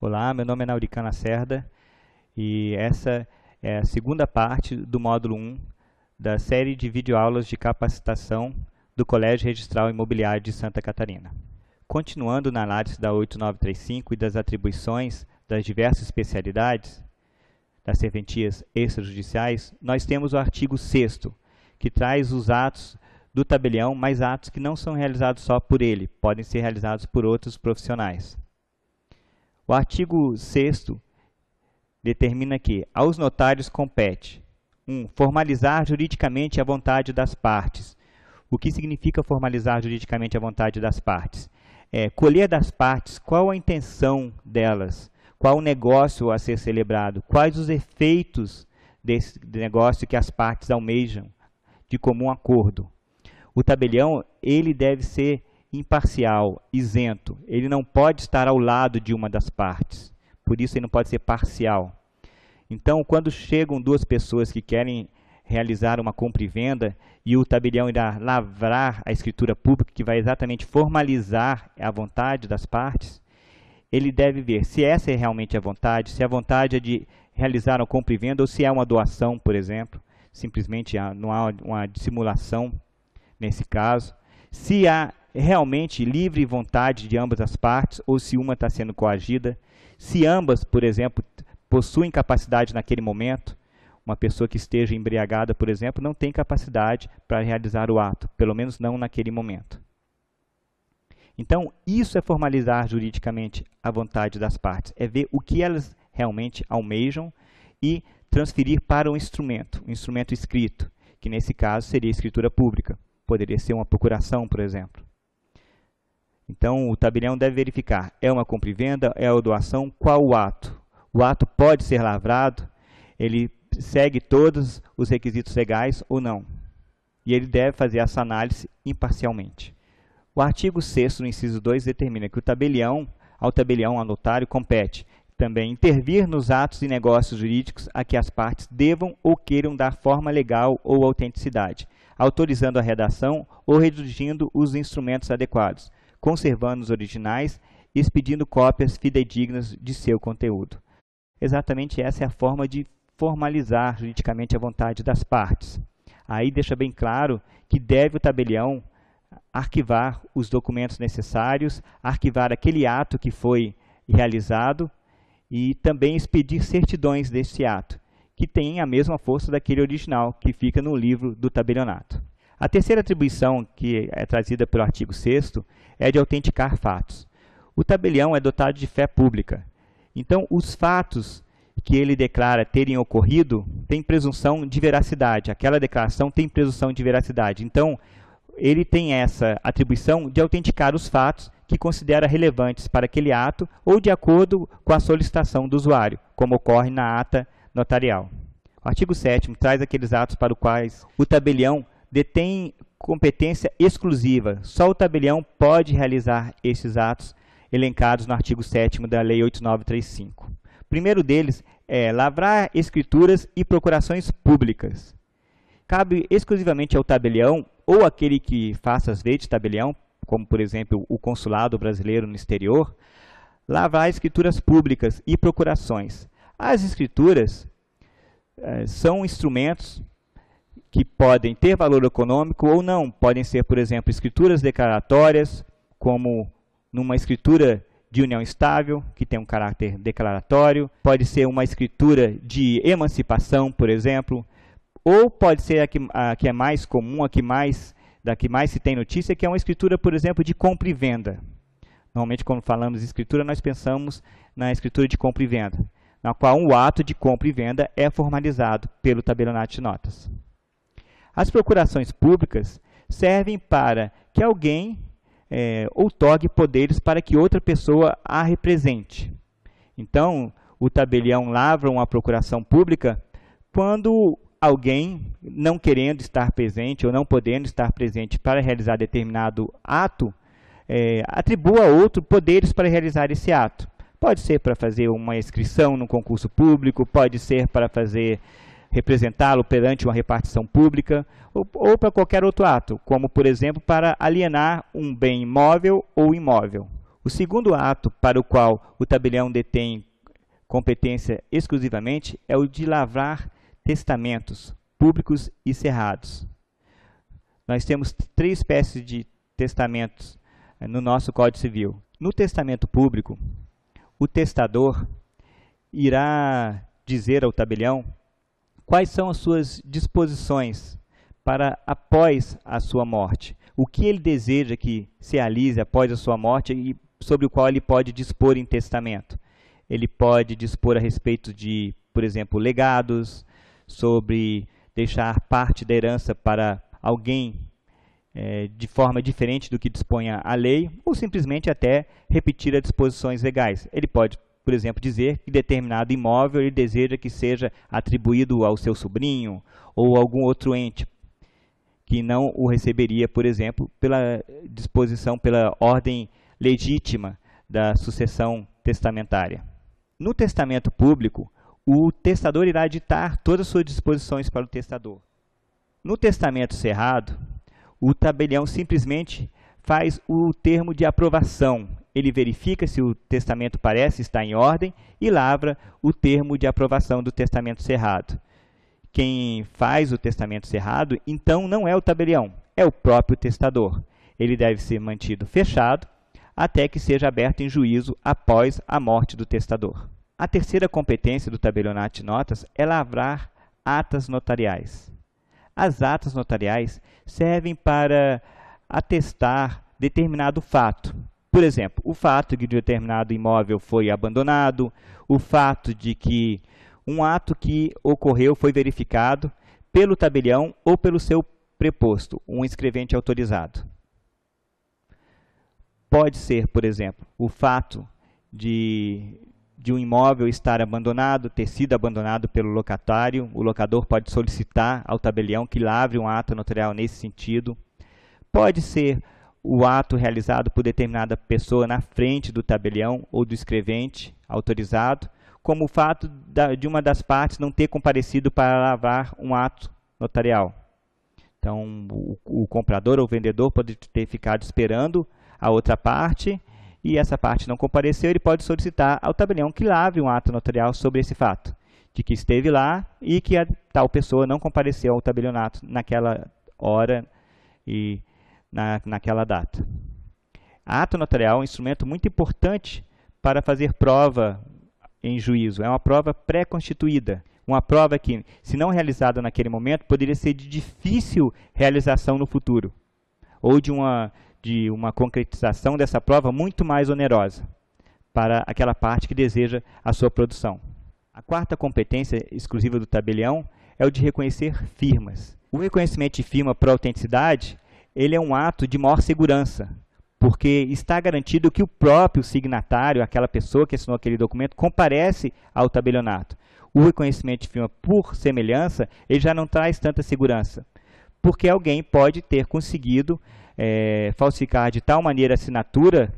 Olá, meu nome é Naurican Lacerda e essa é a segunda parte do módulo 1 da série de videoaulas de capacitação do Colégio Registral Imobiliário de Santa Catarina. Continuando na análise da 8935 e das atribuições das diversas especialidades das serventias extrajudiciais, nós temos o artigo 6º, que traz os atos do tabelião, mas atos que não são realizados só por ele, podem ser realizados por outros profissionais. O artigo 6º determina que aos notários compete 1. Formalizar juridicamente a vontade das partes. O que significa formalizar juridicamente a vontade das partes? Colher das partes qual a intenção delas, qual o negócio a ser celebrado, quais os efeitos desse negócio que as partes almejam de comum acordo. O tabelião, ele deve ser imparcial, isento. Ele não pode estar ao lado de uma das partes. Por isso, ele não pode ser parcial. Então, quando chegam duas pessoas que querem realizar uma compra e venda e o tabelião irá lavrar a escritura pública, que vai exatamente formalizar a vontade das partes, ele deve ver se essa é realmente a vontade, se a vontade é de realizar uma compra e venda ou se é uma doação, por exemplo. Simplesmente não há uma dissimulação nesse caso. Se há realmente livre vontade de ambas as partes ou se uma está sendo coagida. Se ambas, por exemplo, possuem capacidade naquele momento, uma pessoa que esteja embriagada, por exemplo, não tem capacidade para realizar o ato, pelo menos não naquele momento. Então, isso é formalizar juridicamente a vontade das partes, é ver o que elas realmente almejam e transferir para o instrumento escrito, que nesse caso seria a escritura pública, poderia ser uma procuração, por exemplo. Então, o tabelião deve verificar, é uma compra e venda, é uma doação, qual o ato? O ato pode ser lavrado, ele segue todos os requisitos legais ou não. E ele deve fazer essa análise imparcialmente. O artigo 6º, no inciso 2, determina que ao tabelião, ao notário, compete também intervir nos atos e negócios jurídicos a que as partes devam ou queiram dar forma legal ou autenticidade, autorizando a redação ou redigindo os instrumentos adequados, conservando os originais e expedindo cópias fidedignas de seu conteúdo. Exatamente essa é a forma de formalizar juridicamente a vontade das partes. Aí deixa bem claro que deve o tabelião arquivar os documentos necessários, arquivar aquele ato que foi realizado e também expedir certidões desse ato, que tem a mesma força daquele original que fica no livro do tabelionato. A terceira atribuição, que é trazida pelo artigo 6º, é de autenticar fatos. O tabelião é dotado de fé pública. Então, os fatos que ele declara terem ocorrido têm presunção de veracidade. Aquela declaração tem presunção de veracidade. Então, ele tem essa atribuição de autenticar os fatos que considera relevantes para aquele ato ou de acordo com a solicitação do usuário, como ocorre na ata notarial. O artigo 7º traz aqueles atos para os quais o tabelião detém competência exclusiva. Só o tabelião pode realizar esses atos elencados no artigo 7º da Lei 8935. O primeiro deles é lavrar escrituras e procurações públicas. Cabe exclusivamente ao tabelião ou aquele que faça as vezes de tabelião, como por exemplo o consulado brasileiro no exterior, lavrar escrituras públicas e procurações. As escrituras são instrumentos que podem ter valor econômico ou não. Podem ser, por exemplo, escrituras declaratórias, como numa escritura de união estável, que tem um caráter declaratório. Pode ser uma escritura de emancipação, por exemplo. Ou pode ser a que é mais comum, da que mais se tem notícia, que é uma escritura, por exemplo, de compra e venda. Normalmente, quando falamos de escritura, nós pensamos na escritura de compra e venda, na qual o ato de compra e venda é formalizado pelo tabelionato de notas. As procurações públicas servem para que alguém outorgue poderes para que outra pessoa a represente. Então, o tabelião lavra uma procuração pública quando alguém, não querendo estar presente ou não podendo estar presente para realizar determinado ato, atribua a outro poderes para realizar esse ato. Pode ser para fazer uma inscrição no concurso público, pode ser para representá-lo perante uma repartição pública ou para qualquer outro ato, como, por exemplo, para alienar um bem móvel ou imóvel. O segundo ato para o qual o tabelião detém competência exclusivamente é o de lavrar testamentos públicos e cerrados. Nós temos três espécies de testamentos no nosso Código Civil. No testamento público, o testador irá dizer ao tabelião quais são as suas disposições para após a sua morte. O que ele deseja que se realize após a sua morte e sobre o qual ele pode dispor em testamento. Ele pode dispor a respeito de, por exemplo, legados, sobre deixar parte da herança para alguém de forma diferente do que disponha a lei, ou simplesmente até repetir as disposições legais. Ele pode, por exemplo, dizer que determinado imóvel ele deseja que seja atribuído ao seu sobrinho ou algum outro ente que não o receberia, por exemplo, pela disposição, pela ordem legítima da sucessão testamentária. No testamento público, o testador irá ditar todas as suas disposições para o testador. No testamento cerrado, o tabelião simplesmente faz o termo de aprovação. Ele verifica se o testamento parece estar em ordem e lavra o termo de aprovação do testamento cerrado. Quem faz o testamento cerrado, então, não é o tabelião, é o próprio testador. Ele deve ser mantido fechado até que seja aberto em juízo após a morte do testador. A terceira competência do tabelionato de notas é lavrar atas notariais. As atas notariais servem para atestar determinado fato. Por exemplo, o fato de que determinado imóvel foi abandonado, o fato de que um ato que ocorreu foi verificado pelo tabelião ou pelo seu preposto, um escrevente autorizado. Pode ser, por exemplo, o fato de um imóvel estar abandonado, ter sido abandonado pelo locatário. O locador pode solicitar ao tabelião que lavre um ato notarial nesse sentido. Pode ser o ato realizado por determinada pessoa na frente do tabelião ou do escrevente autorizado, como o fato de uma das partes não ter comparecido para lavrar um ato notarial. Então, o comprador ou o vendedor pode ter ficado esperando a outra parte e essa parte não compareceu, ele pode solicitar ao tabelião que lavre um ato notarial sobre esse fato, de que esteve lá e que a tal pessoa não compareceu ao tabelionato naquela hora e naquela data. Ato notarial é um instrumento muito importante para fazer prova em juízo. É uma prova pré-constituída, uma prova que, se não realizada naquele momento, poderia ser de difícil realização no futuro, ou de uma concretização dessa prova muito mais onerosa para aquela parte que deseja a sua produção. A quarta competência exclusiva do tabelião é o de reconhecer firmas. O reconhecimento de firma por autenticidade, ele é um ato de maior segurança, porque está garantido que o próprio signatário, aquela pessoa que assinou aquele documento, comparece ao tabelionato. O reconhecimento de firma por semelhança, ele já não traz tanta segurança, porque alguém pode ter conseguido falsificar de tal maneira a assinatura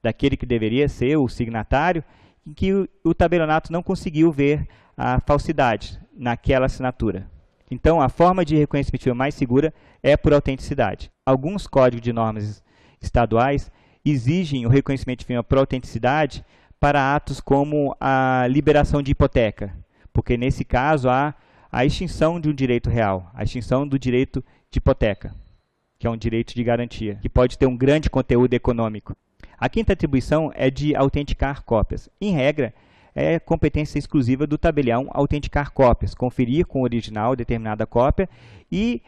daquele que deveria ser o signatário, em que o tabelionato não conseguiu ver a falsidade naquela assinatura. Então, a forma de reconhecimento de firma mais segura é por autenticidade. Alguns códigos de normas estaduais exigem o reconhecimento de firma por autenticidade para atos como a liberação de hipoteca, porque nesse caso há a extinção de um direito real, a extinção do direito de hipoteca, que é um direito de garantia, que pode ter um grande conteúdo econômico. A quinta atribuição é de autenticar cópias. Em regra, é competência exclusiva do tabelião autenticar cópias, conferir com o original determinada cópia e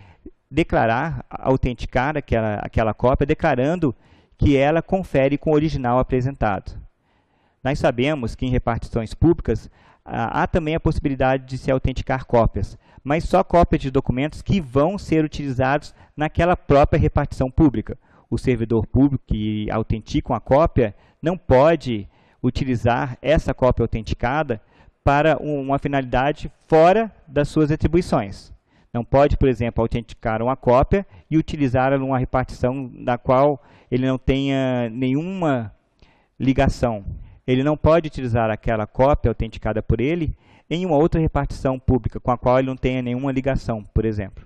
declarar, autenticar aquela cópia, declarando que ela confere com o original apresentado. Nós sabemos que em repartições públicas há também a possibilidade de se autenticar cópias, mas só cópias de documentos que vão ser utilizados naquela própria repartição pública. O servidor público que autentica uma cópia não pode utilizar essa cópia autenticada para uma finalidade fora das suas atribuições. Não pode, por exemplo, autenticar uma cópia e utilizá-la numa repartição da qual ele não tenha nenhuma ligação. Ele não pode utilizar aquela cópia autenticada por ele em uma outra repartição pública com a qual ele não tenha nenhuma ligação, por exemplo.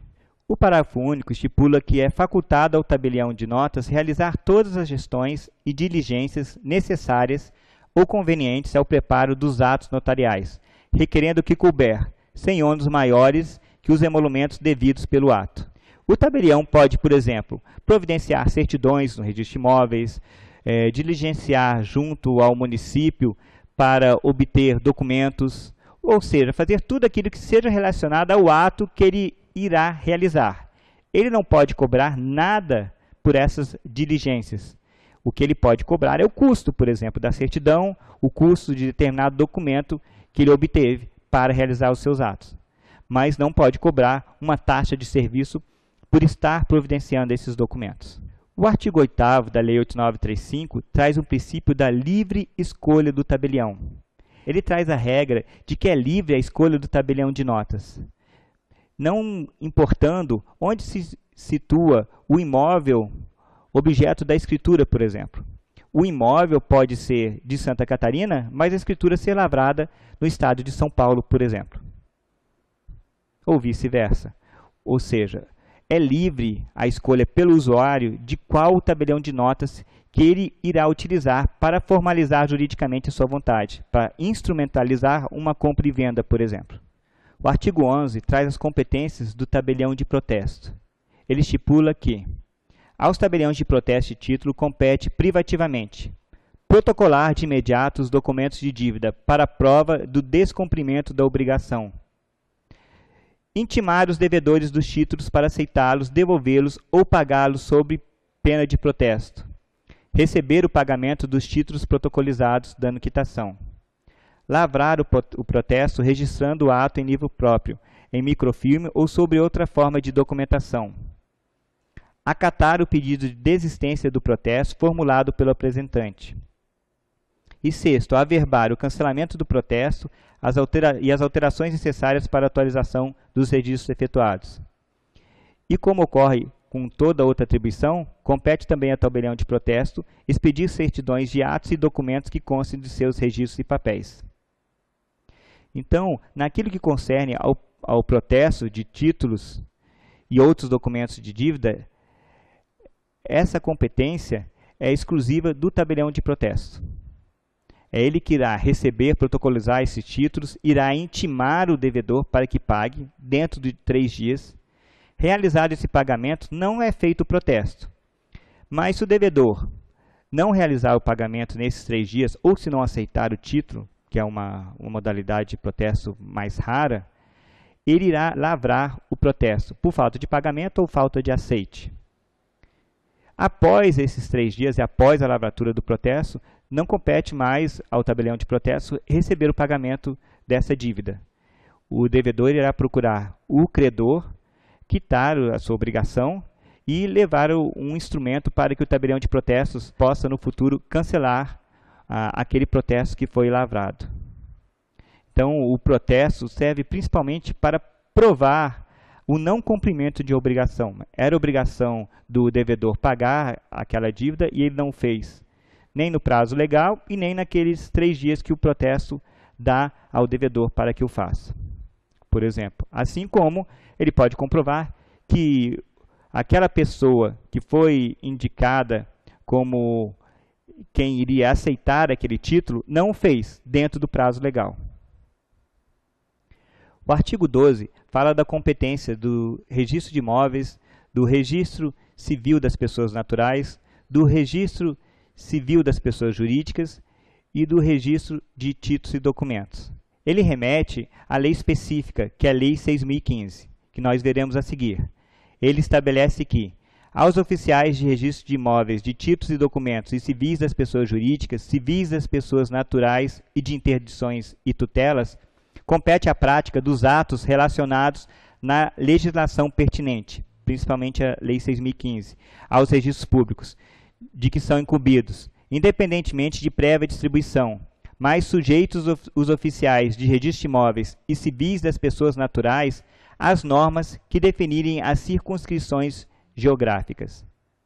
O parágrafo único estipula que é facultado ao tabelião de notas realizar todas as gestões e diligências necessárias ou convenientes ao preparo dos atos notariais, requerendo que couber, sem ônus maiores que os emolumentos devidos pelo ato. O tabelião pode, por exemplo, providenciar certidões no registro de imóveis, diligenciar junto ao município para obter documentos, ou seja, fazer tudo aquilo que seja relacionado ao ato que ele irá realizar. Ele não pode cobrar nada por essas diligências. O que ele pode cobrar é o custo, por exemplo, da certidão, o custo de determinado documento que ele obteve para realizar os seus atos. Mas não pode cobrar uma taxa de serviço por estar providenciando esses documentos. O artigo 8º da Lei 8935 traz o princípio da livre escolha do tabelião. Ele traz a regra de que é livre a escolha do tabelião de notas, não importando onde se situa o imóvel objeto da escritura, por exemplo. O imóvel pode ser de Santa Catarina, mas a escritura ser lavrada no estado de São Paulo, por exemplo. Ou vice-versa. Ou seja, é livre a escolha pelo usuário de qual tabelião de notas que ele irá utilizar para formalizar juridicamente a sua vontade, para instrumentalizar uma compra e venda, por exemplo. O artigo 11 traz as competências do tabelião de protesto. Ele estipula que aos tabeliões de protesto de título compete privativamente protocolar de imediato os documentos de dívida para a prova do descumprimento da obrigação, intimar os devedores dos títulos para aceitá-los, devolvê-los ou pagá-los sob pena de protesto, receber o pagamento dos títulos protocolizados, dando quitação, lavrar o protesto registrando o ato em livro próprio, em microfilme ou sobre outra forma de documentação, acatar o pedido de desistência do protesto formulado pelo apresentante. E sexto, averbar o cancelamento do protesto e as alterações necessárias para a atualização dos registros efetuados. E como ocorre com toda outra atribuição, compete também ao tabelião de protesto expedir certidões de atos e documentos que constem de seus registros e papéis. Então, naquilo que concerne ao protesto de títulos e outros documentos de dívida, essa competência é exclusiva do tabelião de protesto. É ele que irá receber, protocolizar esses títulos, irá intimar o devedor para que pague dentro de 3 dias. Realizado esse pagamento, não é feito o protesto. Mas se o devedor não realizar o pagamento nesses 3 dias, ou se não aceitar o título, que é uma modalidade de protesto mais rara, ele irá lavrar o protesto por falta de pagamento ou falta de aceite. Após esses 3 dias e após a lavratura do protesto, não compete mais ao tabelião de protesto receber o pagamento dessa dívida. O devedor irá procurar o credor, quitar a sua obrigação e levar um instrumento para que o tabelião de protestos possa, no futuro, cancelar aquele protesto que foi lavrado. Então, o protesto serve principalmente para provar o não cumprimento de obrigação. Era obrigação do devedor pagar aquela dívida e ele não fez, nem no prazo legal e nem naqueles 3 dias que o protesto dá ao devedor para que o faça. Por exemplo, assim como ele pode comprovar que aquela pessoa que foi indicada como quem iria aceitar aquele título não o fez dentro do prazo legal. O artigo 12 fala da competência do registro de imóveis, do registro civil das pessoas naturais, do registro civil das pessoas jurídicas e do registro de títulos e documentos. Ele remete à lei específica, que é a Lei 6.015, que nós veremos a seguir. Ele estabelece que, aos oficiais de registro de imóveis, de títulos e documentos e civis das pessoas jurídicas, civis das pessoas naturais e de interdições e tutelas, compete a prática dos atos relacionados na legislação pertinente, principalmente a Lei 6.015, aos registros públicos, de que são incumbidos, independentemente de prévia distribuição, mas sujeitos os oficiais de registro de imóveis e civis das pessoas naturais às normas que definirem as circunscrições geográficas.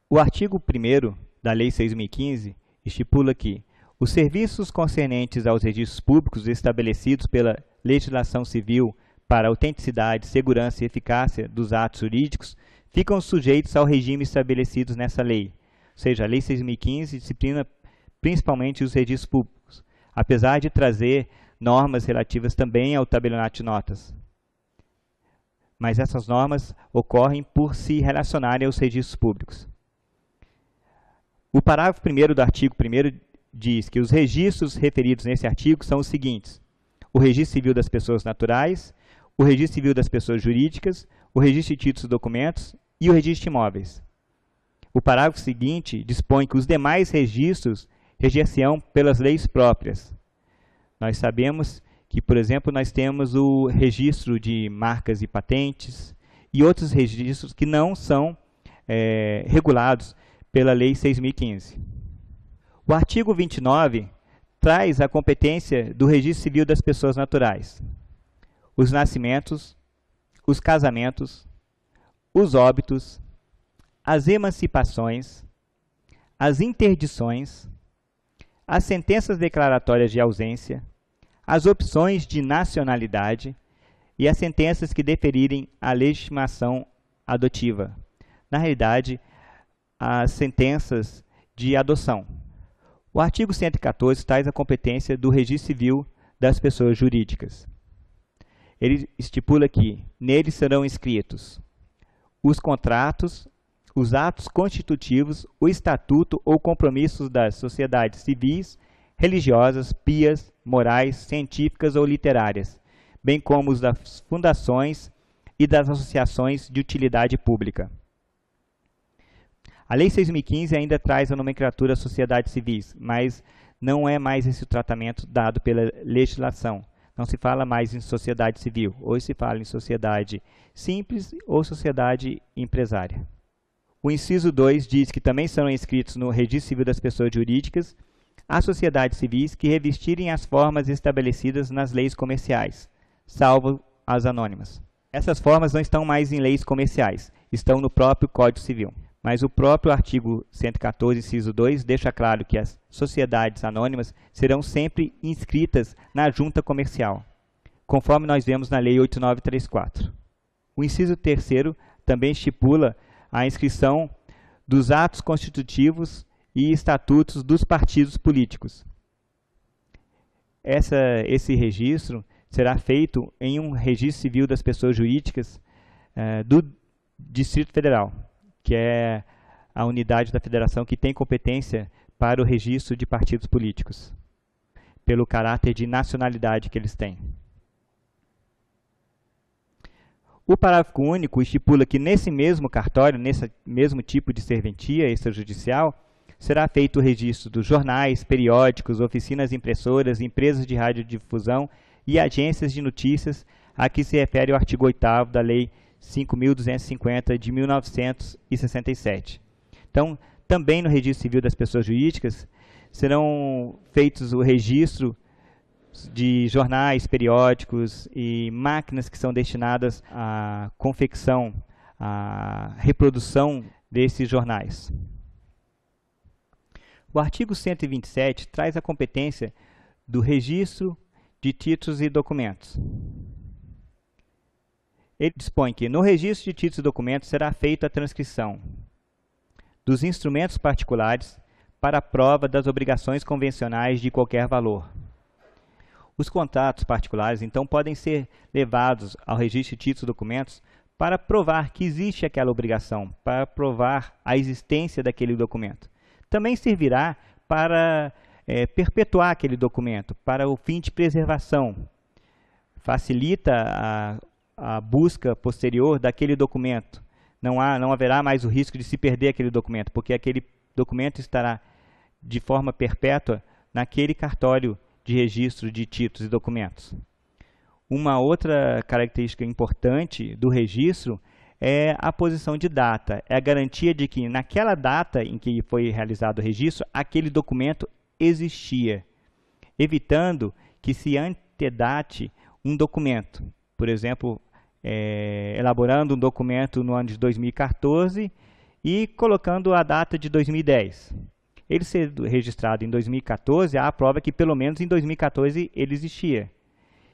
O artigo 1º da Lei 6.015 estipula que os serviços concernentes aos registros públicos estabelecidos pela legislação civil para a autenticidade, segurança e eficácia dos atos jurídicos ficam sujeitos ao regime estabelecido nessa lei. Ou seja, a Lei 6.015 disciplina principalmente os registros públicos, apesar de trazer normas relativas também ao tabelionato de notas. Mas essas normas ocorrem por se relacionarem aos registros públicos. O parágrafo 1º do artigo 1º diz que os registros referidos nesse artigo são os seguintes: o registro civil das pessoas naturais, o registro civil das pessoas jurídicas, o registro de títulos e documentos e o registro de imóveis. O parágrafo seguinte dispõe que os demais registros reger-se-ão pelas leis próprias. Nós sabemos que, por exemplo, nós temos o registro de marcas e patentes e outros registros que não são regulados pela Lei 6.015. O artigo 29 traz a competência do registro civil das pessoas naturais. Os nascimentos, os casamentos, os óbitos, as emancipações, as interdições, as sentenças declaratórias de ausência, as opções de nacionalidade e as sentenças que deferirem a legitimação adotiva. Na realidade, as sentenças de adoção. O artigo 114 traz a competência do registro civil das pessoas jurídicas. Ele estipula que neles serão inscritos os contratos, os atos constitutivos, o estatuto ou compromissos das sociedades civis, religiosas, pias, morais, científicas ou literárias, bem como os das fundações e das associações de utilidade pública. A Lei 6.015 ainda traz a nomenclatura sociedades civis, mas não é mais esse o tratamento dado pela legislação. Não se fala mais em sociedade civil, hoje se fala em sociedade simples ou sociedade empresária. O inciso 2 diz que também serão inscritos no Registro Civil das Pessoas Jurídicas as sociedades civis que revestirem as formas estabelecidas nas leis comerciais, salvo as anônimas. Essas formas não estão mais em leis comerciais, estão no próprio Código Civil. Mas o próprio artigo 114, inciso 2, deixa claro que as sociedades anônimas serão sempre inscritas na junta comercial, conforme nós vemos na Lei 8.934. O inciso 3º também estipula a inscrição dos atos constitutivos e estatutos dos partidos políticos. Esse registro será feito em um registro civil das pessoas jurídicas do Distrito Federal, que é a unidade da federação que tem competência para o registro de partidos políticos, pelo caráter de nacionalidade que eles têm. O parágrafo único estipula que nesse mesmo cartório, nesse mesmo tipo de serventia extrajudicial, será feito o registro dos jornais, periódicos, oficinas impressoras, empresas de radiodifusão e agências de notícias a que se refere o artigo 8º da Lei 5.250 de 1967. Então, também no Registro Civil das Pessoas Jurídicas serão feitos o registro de jornais, periódicos e máquinas que são destinadas à confecção, à reprodução desses jornais. O artigo 127 traz a competência do registro de títulos e documentos. Ele dispõe que no registro de títulos e documentos será feita a transcrição dos instrumentos particulares para a prova das obrigações convencionais de qualquer valor. Os contratos particulares, então, podem ser levados ao registro de títulos e documentos para provar que existe aquela obrigação, para provar a existência daquele documento. Também servirá para perpetuar aquele documento, para o fim de preservação. Facilita a busca posterior daquele documento. Não haverá mais o risco de se perder aquele documento, porque aquele documento estará de forma perpétua naquele cartório de registro de títulos e documentos. Uma outra característica importante do registro é a posição de data. É a garantia de que naquela data em que foi realizado o registro, aquele documento existia, evitando que se antedate um documento. Por exemplo, elaborando um documento no ano de 2014 e colocando a data de 2010. Ele ser registrado em 2014, há a prova que pelo menos em 2014 ele existia.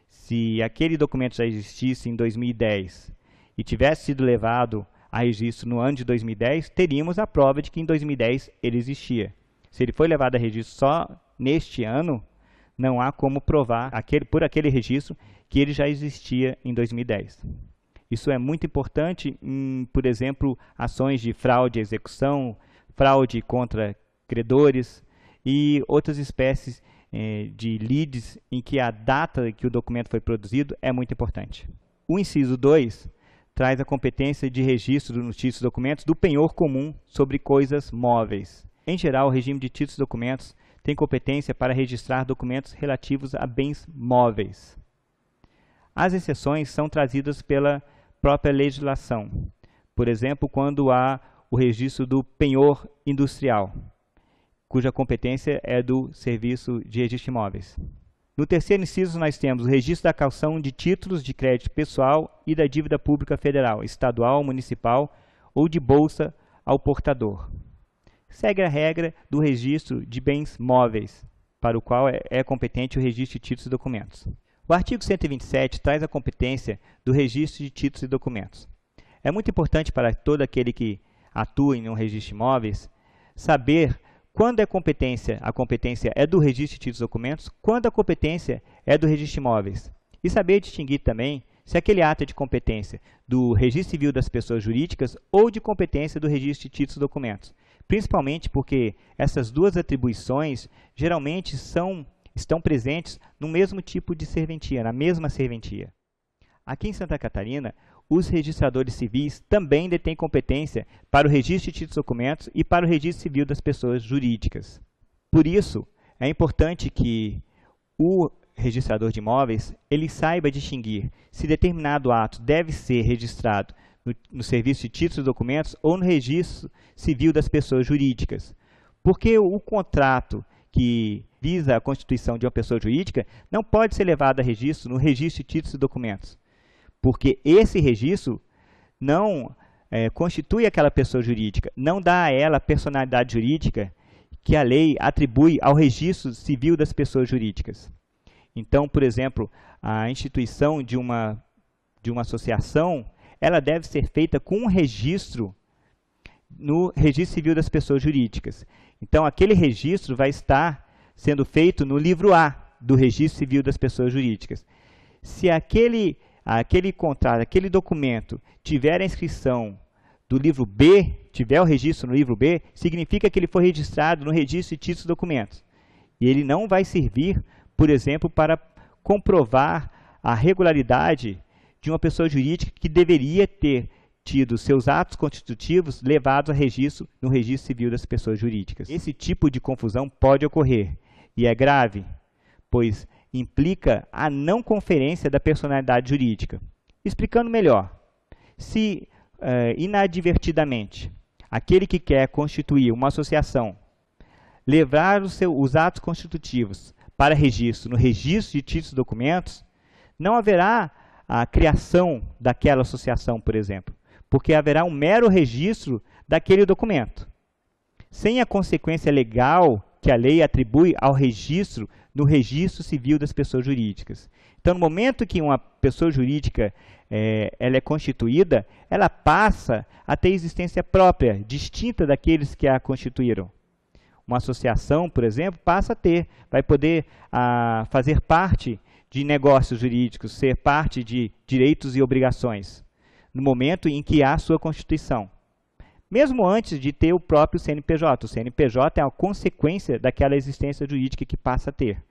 Se aquele documento já existisse em 2010 e tivesse sido levado a registro no ano de 2010, teríamos a prova de que em 2010 ele existia. Se ele foi levado a registro só neste ano, não há como provar por aquele registro que ele já existia em 2010. Isso é muito importante em, por exemplo, ações de fraude à execução, fraude contra credores e outras espécies de lides em que a data que o documento foi produzido é muito importante. O inciso 2 traz a competência de registro nos títulos e documentos do penhor comum sobre coisas móveis. Em geral, o regime de títulos e documentos tem competência para registrar documentos relativos a bens móveis. As exceções são trazidas pela própria legislação. Por exemplo, quando há o registro do penhor industrial, cuja competência é do Serviço de Registro de Imóveis. No terceiro inciso, nós temos o registro da calção de títulos de crédito pessoal e da dívida pública federal, estadual, municipal ou de bolsa ao portador. Segue a regra do registro de bens móveis, para o qual é competente o registro de títulos e documentos. O artigo 127 traz a competência do registro de títulos e documentos. É muito importante para todo aquele que atua em um registro de imóveis saber quando a competência é do registro de títulos e documentos, quando a competência é do registro de imóveis. E saber distinguir também se aquele ato é de competência do registro civil das pessoas jurídicas ou de competência do registro de títulos e documentos. Principalmente porque essas duas atribuições geralmente estão presentes no mesmo tipo de serventia, na mesma serventia. Aqui em Santa Catarina, os registradores civis também detêm competência para o registro de títulos e documentos e para o registro civil das pessoas jurídicas. Por isso, é importante que o registrador de imóveis ele saiba distinguir se determinado ato deve ser registrado no serviço de títulos e documentos ou no registro civil das pessoas jurídicas. Porque o contrato que visa a constituição de uma pessoa jurídica não pode ser levado a registro no registro de títulos e documentos. Porque esse registro não constitui aquela pessoa jurídica, não dá a ela a personalidade jurídica que a lei atribui ao registro civil das pessoas jurídicas. Então, por exemplo, a instituição de uma associação, ela deve ser feita com um registro no registro civil das pessoas jurídicas. Então, aquele registro vai estar sendo feito no livro A do registro civil das pessoas jurídicas. Se aquele contrato, aquele documento tiver a inscrição do livro B, tiver o registro no livro B, significa que ele foi registrado no registro de títulos e documentos. E ele não vai servir, por exemplo, para comprovar a regularidade de uma pessoa jurídica que deveria ter tido seus atos constitutivos levados a registro no registro civil das pessoas jurídicas. Esse tipo de confusão pode ocorrer e é grave, pois implica a não conferência da personalidade jurídica. Explicando melhor, se inadvertidamente aquele que quer constituir uma associação levar os atos constitutivos para registro no registro de títulos e documentos, não haverá a criação daquela associação, por exemplo, porque haverá um mero registro daquele documento, sem a consequência legal que a lei atribui ao registro no registro civil das pessoas jurídicas. Então, no momento que uma pessoa jurídica ela é constituída, ela passa a ter existência própria, distinta daqueles que a constituíram. Uma associação, por exemplo, vai poder fazer parte de negócios jurídicos, ser parte de direitos e obrigações, no momento em que há sua constituição. Mesmo antes de ter o próprio CNPJ. O CNPJ é uma consequência daquela existência jurídica que passa a ter.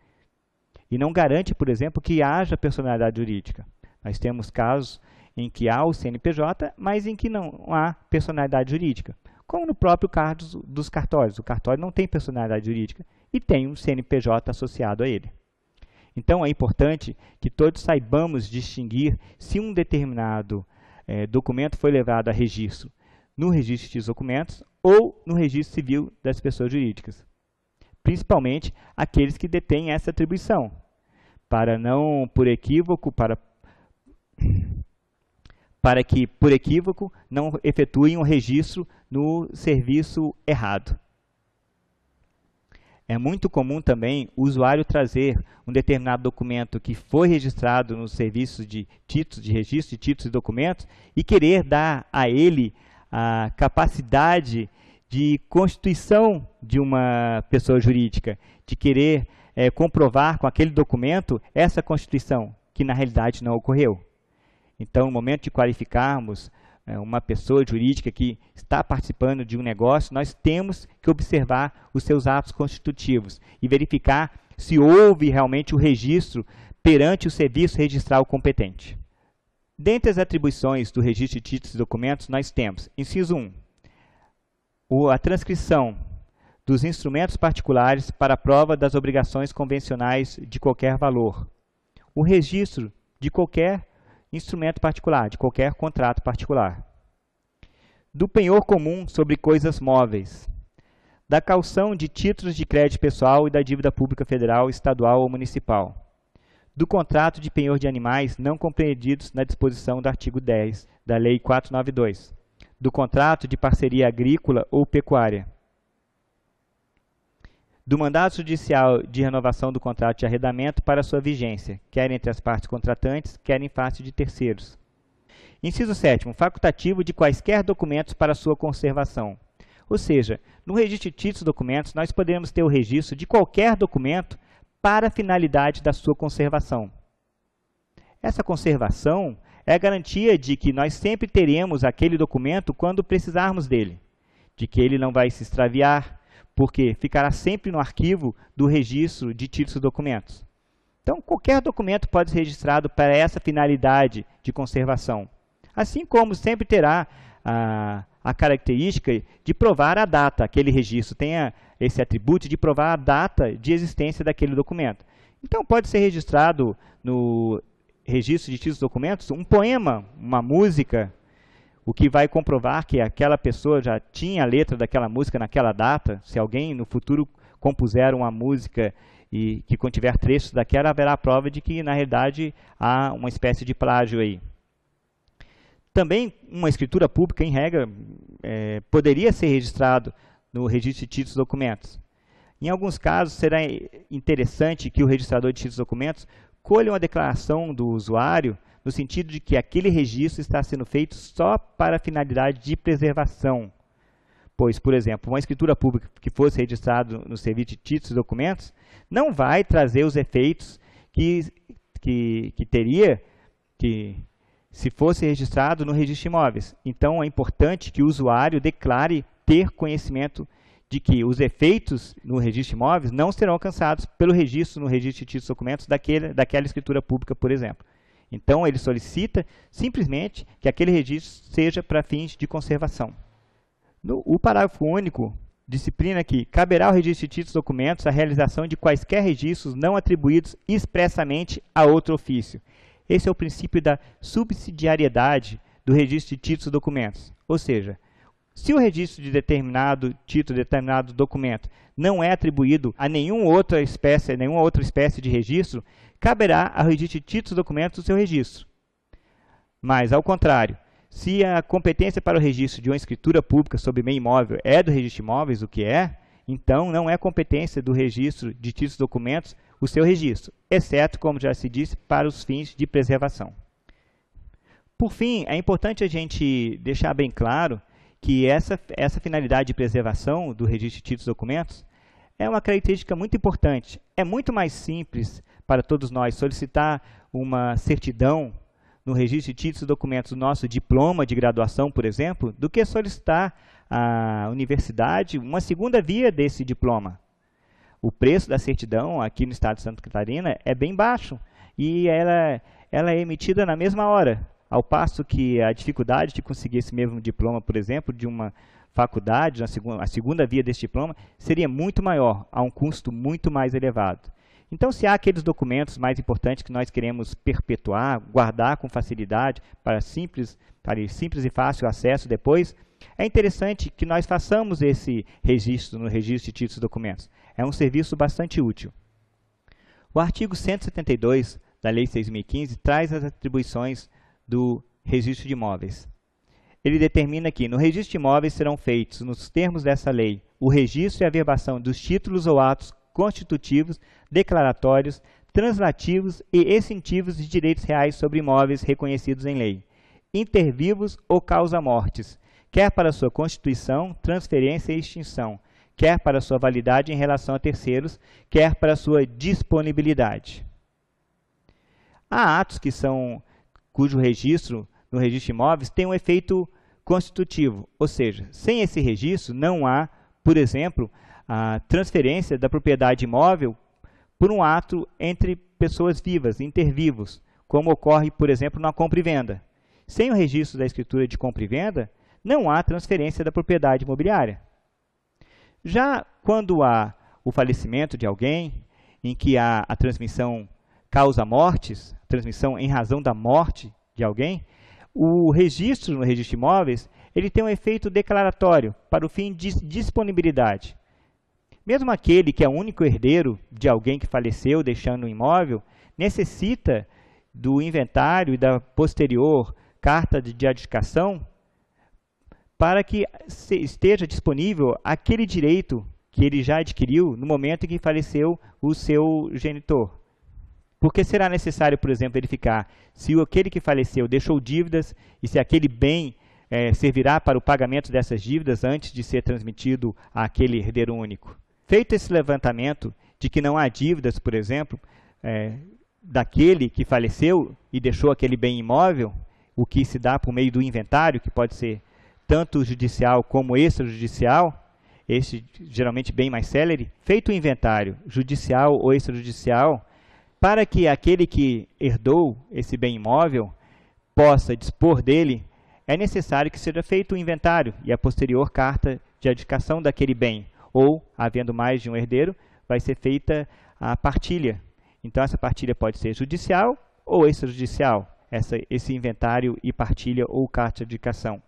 E não garante, por exemplo, que haja personalidade jurídica. Nós temos casos em que há o CNPJ, mas em que não há personalidade jurídica. Como no próprio caso dos cartórios. O cartório não tem personalidade jurídica e tem um CNPJ associado a ele. Então, é importante que todos saibamos distinguir se um determinado documento foi levado a registro no registro de documentos ou no registro civil das pessoas jurídicas. Principalmente aqueles que detêm essa atribuição, para que, por equívoco, não efetuem um registro no serviço errado. É muito comum também o usuário trazer um determinado documento que foi registrado nos serviços de títulos, de registro de títulos e documentos, e querer dar a ele a capacidade de constituição de uma pessoa jurídica, de querer comprovar com aquele documento essa constituição, que na realidade não ocorreu. Então, no momento de qualificarmos uma pessoa jurídica que está participando de um negócio, nós temos que observar os seus atos constitutivos e verificar se houve realmente o registro perante o serviço registral competente. Dentre as atribuições do registro de títulos e documentos, nós temos, inciso 1, a transcrição dos instrumentos particulares para a prova das obrigações convencionais de qualquer valor. O registro de qualquer instrumento particular, de qualquer contrato particular. Do penhor comum sobre coisas móveis. Da caução de títulos de crédito pessoal e da dívida pública federal, estadual ou municipal. Do contrato de penhor de animais não compreendidos na disposição do artigo 10 da Lei 492. Do contrato de parceria agrícola ou pecuária. Do mandado judicial de renovação do contrato de arrendamento para sua vigência, quer entre as partes contratantes, quer em face de terceiros. Inciso 7º, facultativo de quaisquer documentos para sua conservação. Ou seja, no registro de títulos e documentos, nós podemos ter o registro de qualquer documento para a finalidade da sua conservação. Essa conservação é a garantia de que nós sempre teremos aquele documento quando precisarmos dele, de que ele não vai se extraviar, porque ficará sempre no arquivo do registro de títulos e documentos. Então, qualquer documento pode ser registrado para essa finalidade de conservação. Assim como sempre terá a característica de provar a data, aquele registro tenha esse atributo de provar a data de existência daquele documento. Então, pode ser registrado no registro de títulos e documentos um poema, uma música, o que vai comprovar que aquela pessoa já tinha a letra daquela música naquela data. Se alguém no futuro compuser uma música e que contiver trechos daquela, haverá prova de que, na realidade, há uma espécie de plágio aí. Também, uma escritura pública, em regra, poderia ser registrado no registro de títulos e documentos. Em alguns casos, será interessante que o registrador de títulos e documentos colha uma declaração do usuário no sentido de que aquele registro está sendo feito só para a finalidade de preservação. Pois, por exemplo, uma escritura pública que fosse registrada no serviço de títulos e documentos não vai trazer os efeitos que teria se fosse registrado no registro de imóveis. Então, é importante que o usuário declare ter conhecimento de que os efeitos no registro de imóveis não serão alcançados pelo registro no registro de títulos e documentos daquela escritura pública, por exemplo. Então, ele solicita simplesmente que aquele registro seja para fins de conservação. O parágrafo único disciplina que caberá ao registro de títulos e documentos a realização de quaisquer registros não atribuídos expressamente a outro ofício. Esse é o princípio da subsidiariedade do registro de títulos e documentos. Ou seja, se o registro de determinado título, determinado documento, não é atribuído a nenhuma outra espécie de registro, caberá ao registro de títulos e documentos o seu registro. Mas, ao contrário, se a competência para o registro de uma escritura pública sobre bem imóvel é do registro de imóveis, o que é, então não é competência do registro de títulos e documentos o seu registro, exceto, como já se disse, para os fins de preservação. Por fim, é importante a gente deixar bem claro que essa finalidade de preservação do registro de títulos e documentos é uma característica muito importante. É muito mais simples para todos nós solicitar uma certidão no registro de títulos e documentos do nosso diploma de graduação, por exemplo, do que solicitar à universidade uma segunda via desse diploma. O preço da certidão aqui no estado de Santa Catarina é bem baixo e ela é emitida na mesma hora, ao passo que a dificuldade de conseguir esse mesmo diploma, por exemplo, de uma faculdade, a segunda via desse diploma, seria muito maior, a um custo muito mais elevado. Então, se há aqueles documentos mais importantes que nós queremos perpetuar, guardar com facilidade para simples e fácil acesso depois, é interessante que nós façamos esse registro no registro de títulos e documentos. É um serviço bastante útil. O artigo 172 da Lei 6.015 traz as atribuições do registro de imóveis. Ele determina que no registro de imóveis serão feitos, nos termos dessa lei, o registro e a averbação dos títulos ou atos constitutivos, declaratórios, translativos e extintivos de direitos reais sobre imóveis reconhecidos em lei, intervivos ou causa-mortes, quer para sua constituição, transferência e extinção, quer para sua validade em relação a terceiros, quer para sua disponibilidade. Há atos cujo registro no registro de imóveis tem um efeito constitutivo, ou seja, sem esse registro não há, por exemplo, a transferência da propriedade imóvel por um ato entre pessoas vivas, intervivos, como ocorre, por exemplo, na compra e venda. Sem o registro da escritura de compra e venda, não há transferência da propriedade imobiliária. Já quando há o falecimento de alguém, em que há a transmissão causa mortes, transmissão em razão da morte de alguém, o registro no registro de imóveis ele tem um efeito declaratório para o fim de disponibilidade. Mesmo aquele que é o único herdeiro de alguém que faleceu deixando um imóvel, necessita do inventário e da posterior carta de adjudicação para que esteja disponível aquele direito que ele já adquiriu no momento em que faleceu o seu genitor. Porque será necessário, por exemplo, verificar se aquele que faleceu deixou dívidas e se aquele bem servirá para o pagamento dessas dívidas antes de ser transmitido àquele herdeiro único. Feito esse levantamento de que não há dívidas, por exemplo, daquele que faleceu e deixou aquele bem imóvel, o que se dá por meio do inventário, que pode ser tanto judicial como extrajudicial, este geralmente bem mais célere, feito o inventário judicial ou extrajudicial, para que aquele que herdou esse bem imóvel possa dispor dele, é necessário que seja feito o inventário e a posterior carta de adjudicação daquele bem, ou, havendo mais de um herdeiro, vai ser feita a partilha. Então, essa partilha pode ser judicial ou extrajudicial, esse inventário e partilha ou carta de adjudicação.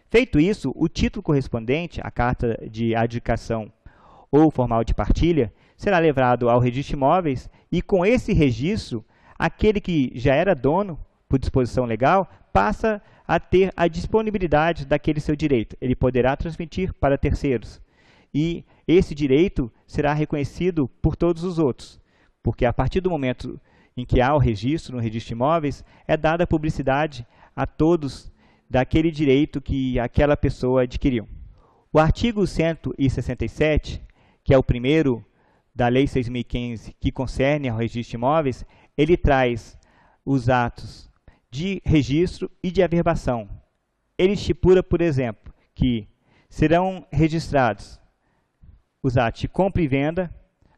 Feito isso, o título correspondente à carta de adjudicação ou formal de partilha será levado ao registro de imóveis e, com esse registro, aquele que já era dono, por disposição legal, passa a ter a disponibilidade daquele seu direito. Ele poderá transmitir para terceiros. E esse direito será reconhecido por todos os outros, porque a partir do momento em que há o registro no registro de imóveis, é dada publicidade a todos daquele direito que aquela pessoa adquiriu. O artigo 167, que é o primeiro da Lei 6.015, que concerne ao registro de imóveis, ele traz os atos de registro e de averbação. Ele estipula, por exemplo, que serão registrados os atos de compra e venda,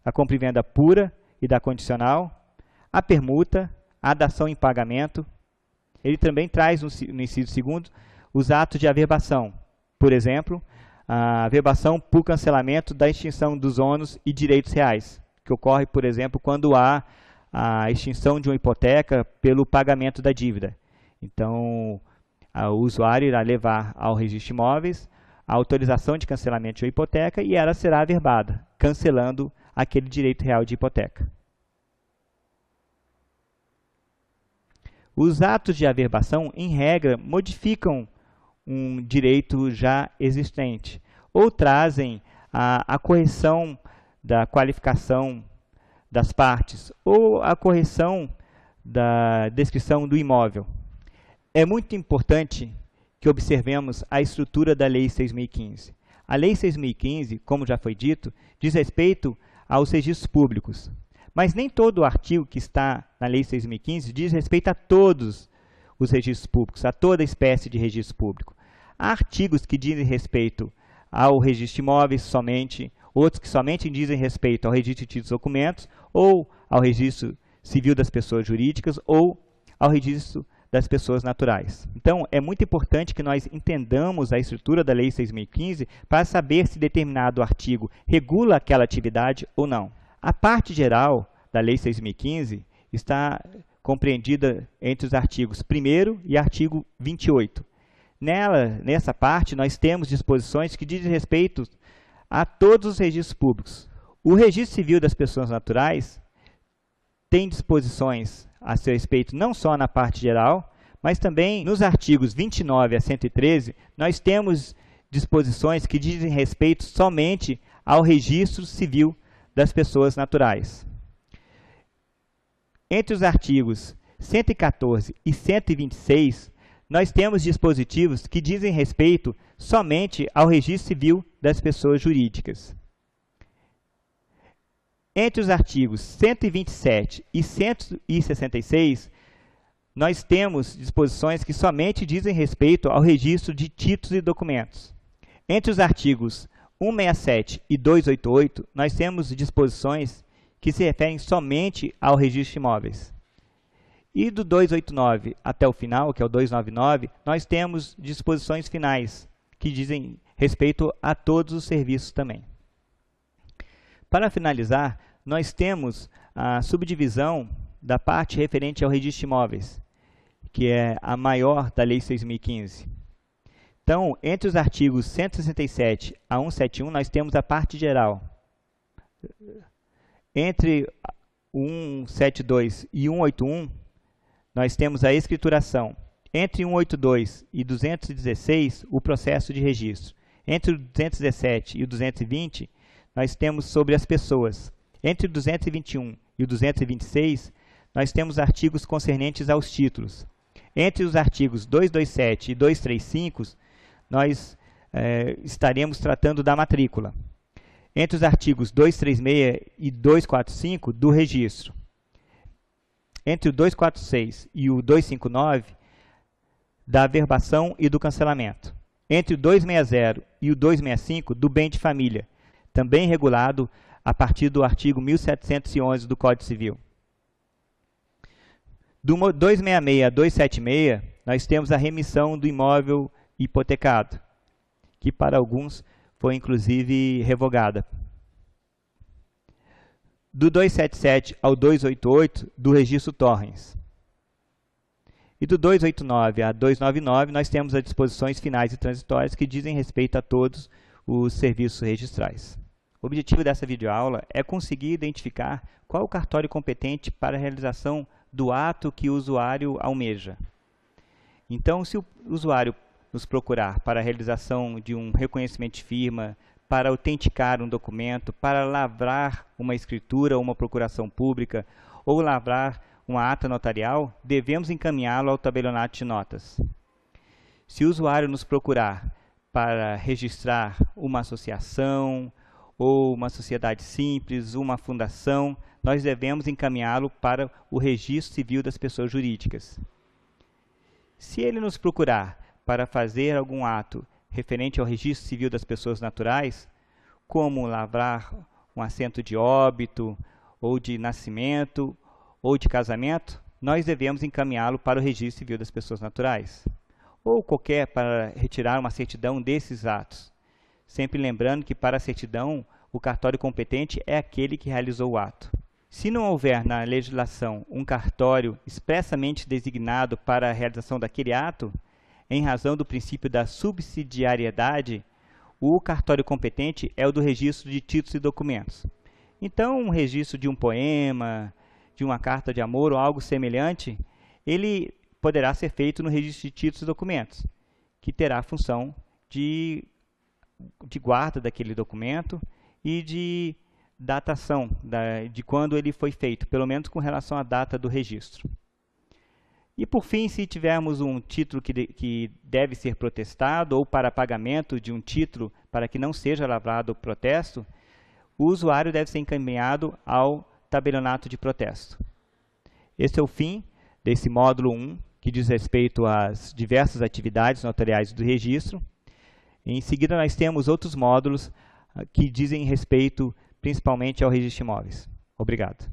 a compra e venda pura e da condicional, a permuta, a dação em pagamento. Ele também traz no inciso segundo os atos de averbação, por exemplo, a averbação por cancelamento da extinção dos ônus e direitos reais, que ocorre, por exemplo, quando há a extinção de uma hipoteca pelo pagamento da dívida. Então, o usuário irá levar ao registro de imóveis a autorização de cancelamento de uma hipoteca e ela será averbada, cancelando aquele direito real de hipoteca. Os atos de averbação, em regra, modificam um direito já existente ou trazem a correção da qualificação das partes ou a correção da descrição do imóvel. É muito importante que observemos a estrutura da Lei 6.015. A Lei 6.015, como já foi dito, diz respeito aos registros públicos. Mas nem todo o artigo que está na Lei 6.015 diz respeito a todos os registros públicos, a toda espécie de registro público. Há artigos que dizem respeito ao registro de imóveis somente, outros que somente dizem respeito ao registro de títulos e documentos, ou ao registro civil das pessoas jurídicas, ou ao registro das pessoas naturais. Então, é muito importante que nós entendamos a estrutura da Lei 6.015 para saber se determinado artigo regula aquela atividade ou não. A parte geral da Lei 6.015 está compreendida entre os artigos 1º e artigo 28. Nessa parte, nós temos disposições que dizem respeito a todos os registros públicos. O registro civil das pessoas naturais tem disposições a seu respeito não só na parte geral, mas também nos artigos 29 a 113, nós temos disposições que dizem respeito somente ao registro civil das pessoas naturais. Entre os artigos 114 e 126, nós temos dispositivos que dizem respeito somente ao registro civil das pessoas jurídicas. Entre os artigos 127 e 166, nós temos disposições que somente dizem respeito ao registro de títulos e documentos. Entre os artigos 167 e 288, nós temos disposições que se referem somente ao registro de imóveis. E do 289 até o final, que é o 299, nós temos disposições finais, que dizem respeito a todos os serviços também. Para finalizar, nós temos a subdivisão da parte referente ao registro de imóveis, que é a maior da Lei 6.015. Então, entre os artigos 167 a 171, nós temos a parte geral. Entre o 172 e 181, nós temos a escrituração. Entre 182 e 216, o processo de registro. Entre o 217 e o 220, nós temos sobre as pessoas. Entre o 221 e o 226, nós temos artigos concernentes aos títulos. Entre os artigos 227 e 235, nós estaremos tratando da matrícula. Entre os artigos 236 e 245, do registro. Entre o 246 e o 259, da averbação e do cancelamento. Entre o 260 e o 265, do bem de família, também regulado a partir do artigo 1711 do Código Civil. Do 266 a 276, nós temos a remissão do imóvel hipotecado, que para alguns foi inclusive revogada. Do 277 ao 288, do registro Torrens. E do 289 a 299, nós temos as disposições finais e transitórias que dizem respeito a todos os serviços registrais. O objetivo dessa videoaula é conseguir identificar qual o cartório competente para a realização do ato que o usuário almeja. Então, se o usuário nos procurar para a realização de um reconhecimento de firma, para autenticar um documento, para lavrar uma escritura ou uma procuração pública, ou lavrar uma ata notarial, devemos encaminhá-lo ao tabelionato de notas. Se o usuário nos procurar para registrar uma associação, ou uma sociedade simples, uma fundação, nós devemos encaminhá-lo para o registro civil das pessoas jurídicas. Se ele nos procurar para fazer algum ato referente ao registro civil das pessoas naturais, como lavrar um assento de óbito, ou de nascimento, ou de casamento, nós devemos encaminhá-lo para o registro civil das pessoas naturais. Ou qualquer para retirar uma certidão desses atos. Sempre lembrando que para a certidão, o cartório competente é aquele que realizou o ato. Se não houver na legislação um cartório expressamente designado para a realização daquele ato, em razão do princípio da subsidiariedade, o cartório competente é o do registro de títulos e documentos. Então, um registro de um poema, de uma carta de amor ou algo semelhante, ele poderá ser feito no registro de títulos e documentos, que terá a função de guarda daquele documento e de datação de quando ele foi feito, pelo menos com relação à data do registro. E por fim, se tivermos um título que deve ser protestado ou para pagamento de um título para que não seja lavrado o protesto, o usuário deve ser encaminhado ao tabelionato de protesto. Esse é o fim desse módulo 1, que diz respeito às diversas atividades notariais do registro. Em seguida, nós temos outros módulos que dizem respeito principalmente ao registro de imóveis. Obrigado.